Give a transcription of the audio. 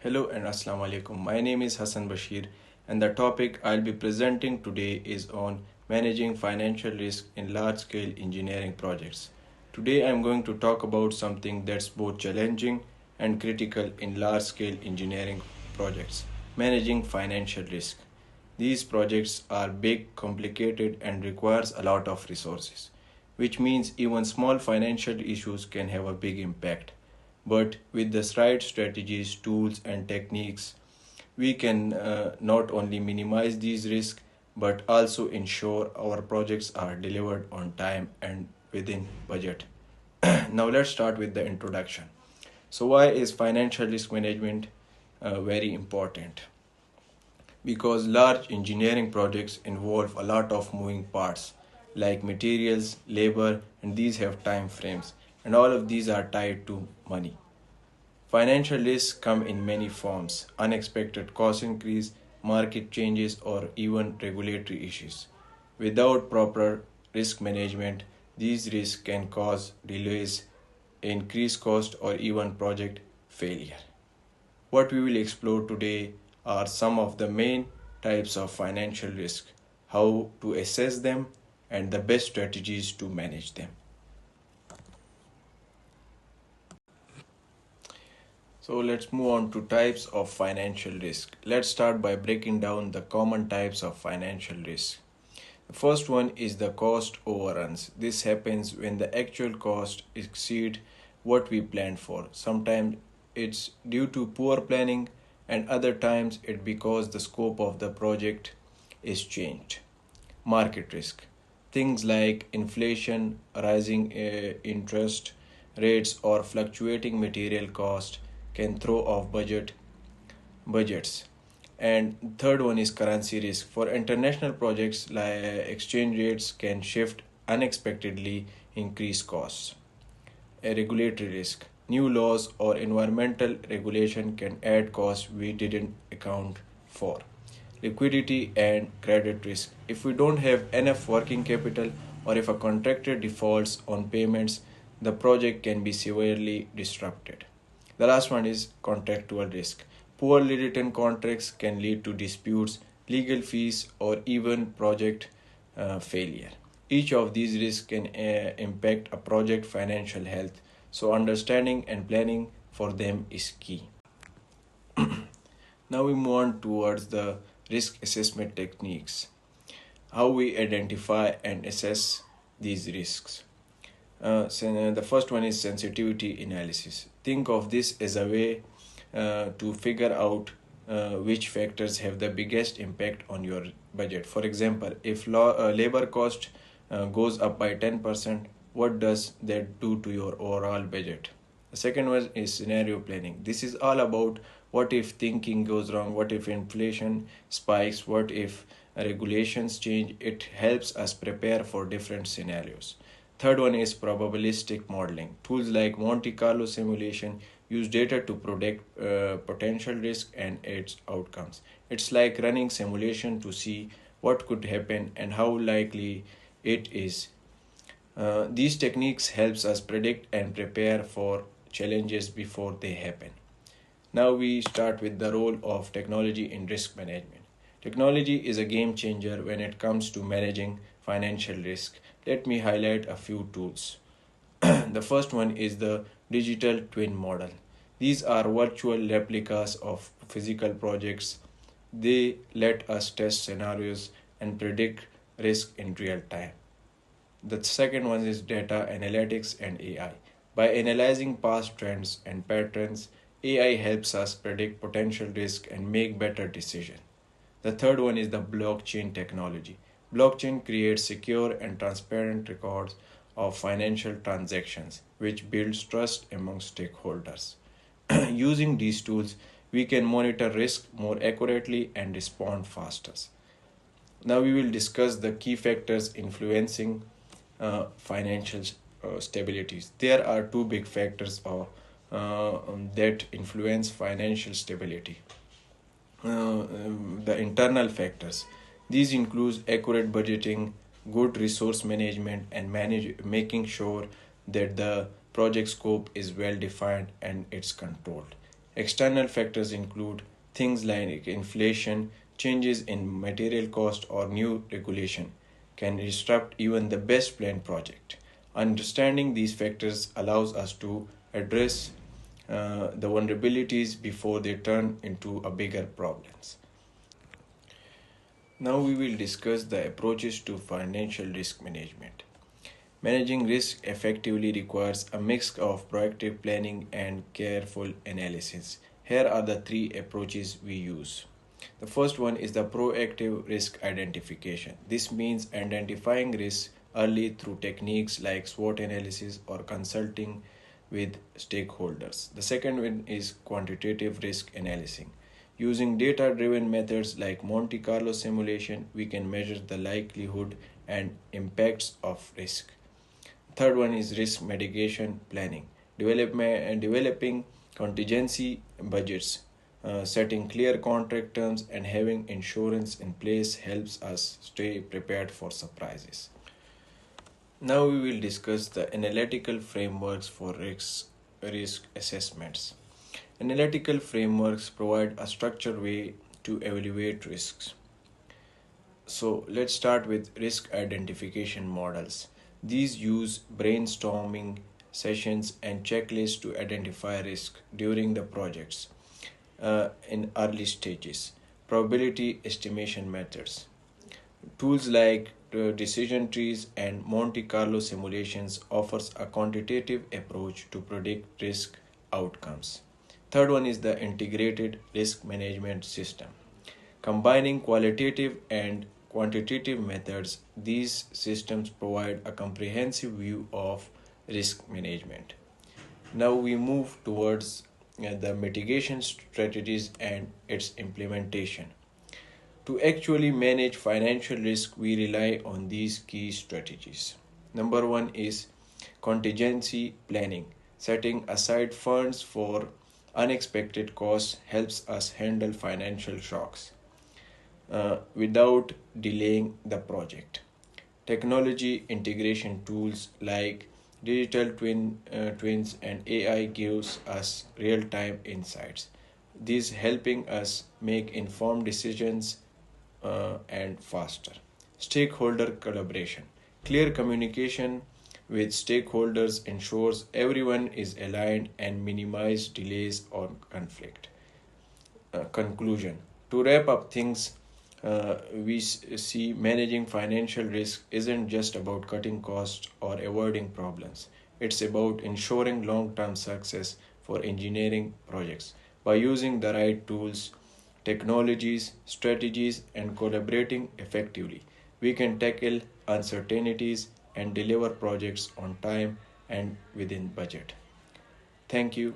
Hello and Assalamu alaikum. My name is Hassan Bashir, and the topic I'll be presenting today is on managing financial risk in large scale engineering projects. Today I'm going to talk about something that's both challenging and critical in large scale engineering projects, managing financial risk. These projects are big, complicated, and requires a lot of resources, which means even small financial issues can have a big impact. But with the right strategies, tools, and techniques, we can not only minimize these risks but also ensure our projects are delivered on time and within budget. Now, let's start with the introduction. So, why is financial risk management very important? Because large engineering projects involve a lot of moving parts like materials, labor, and these have time frames, and all of these are tied to money. Financial risks come in many forms: unexpected cost increase, market changes, or even regulatory issues. Without proper risk management, these risks can cause delays, increased cost, or even project failure. What we will explore today are some of the main types of financial risk, how to assess them, and the best strategies to manage them. So let's move on to types of financial risk. Let's start by breaking down the common types of financial risk. The first one is the cost overruns. This happens when the actual cost exceed what we planned for. Sometimes it's due to poor planning, and other times it because the scope of the project is changed. Market risk. Things like inflation, rising interest rates, or fluctuating material cost can throw off budgets. And third one is currency risk. For international projects, like exchange rates can shift unexpectedly, increase costs. A regulatory risk. New laws or environmental regulation can add costs we didn't account for. Liquidity and credit risk. If we don't have enough working capital or if a contractor defaults on payments, the project can be severely disrupted. The last one is contractual risk. Poorly written contracts can lead to disputes, legal fees, or even project failure. Each of these risks can impact a project financial health, so understanding and planning for them is key. Now we move on towards the risk assessment techniques, how we identify and assess these risks. The first one is sensitivity analysis. Think of this as a way to figure out which factors have the biggest impact on your budget. For example, if labor cost goes up by 10%, what does that do to your overall budget? The second one is scenario planning. This is all about what if thinking goes wrong, what if inflation spikes, what if regulations change. It helps us prepare for different scenarios. Third one is probabilistic modeling. Tools like Monte Carlo simulation use data to predict potential risk and its outcomes. It's like running simulation to see what could happen and how likely it is. These techniques helps us predict and prepare for challenges before they happen. Now we start with the role of technology in risk management. Technology is a game changer when it comes to managing financial risk. Let me highlight a few tools. The first one is the digital twin model. These are virtual replicas of physical projects. They let us test scenarios and predict risk in real time. The second one is data analytics and AI. By analyzing past trends and patterns, AI helps us predict potential risk and make better decisions. The third one is the blockchain technology. Blockchain creates secure and transparent records of financial transactions, which builds trust among stakeholders. Using these tools, we can monitor risk more accurately and respond faster. Now we will discuss the key factors influencing financial stabilities. There are two big factors that influence financial stability. The internal factors. These include accurate budgeting, good resource management, and making sure that the project scope is well defined and it's controlled. External factors include things like inflation, changes in material cost, or new regulation can disrupt even the best planned project. Understanding these factors allows us to address the vulnerabilities before they turn into a bigger problems. Now we will discuss the approaches to financial risk management. Managing risk effectively requires a mix of proactive planning and careful analysis. Here are the three approaches we use. The first one is the proactive risk identification. This means identifying risks early through techniques like SWOT analysis or consulting with stakeholders. The second one is quantitative risk analysis. Using data driven methods like Monte Carlo simulation, we can measure the likelihood and impacts of risk. Third one is risk mitigation planning, developing contingency budgets, setting clear contract terms, and having insurance in place helps us stay prepared for surprises. Now we will discuss the analytical frameworks for risk assessments. Analytical frameworks provide a structured way to evaluate risks. So let's start with risk identification models. These use brainstorming sessions and checklists to identify risk during the projects in early stages. Probability estimation methods. Tools like decision trees and Monte Carlo simulations offers a quantitative approach to predict risk outcomes. Third one is the integrated risk management system. Combining qualitative and quantitative methods, these systems provide a comprehensive view of risk management. Now we move towards the mitigation strategies and its implementation. To actually manage financial risk, we rely on these key strategies. Number one is contingency planning. Setting aside funds for unexpected costs helps us handle financial shocks without delaying the project. Technology integration tools like twins and AI gives us real-time insights. These helping us make informed decisions and faster. Stakeholder collaboration. Clear communication with stakeholders ensures everyone is aligned and minimize delays or conflict. Conclusion. To wrap up things, we see managing financial risk isn't just about cutting costs or avoiding problems. It's about ensuring long term success for engineering projects. By using the right tools, technologies, strategies, and collaborating effectively, we can tackle uncertainties and deliver projects on time and within budget. Thank you.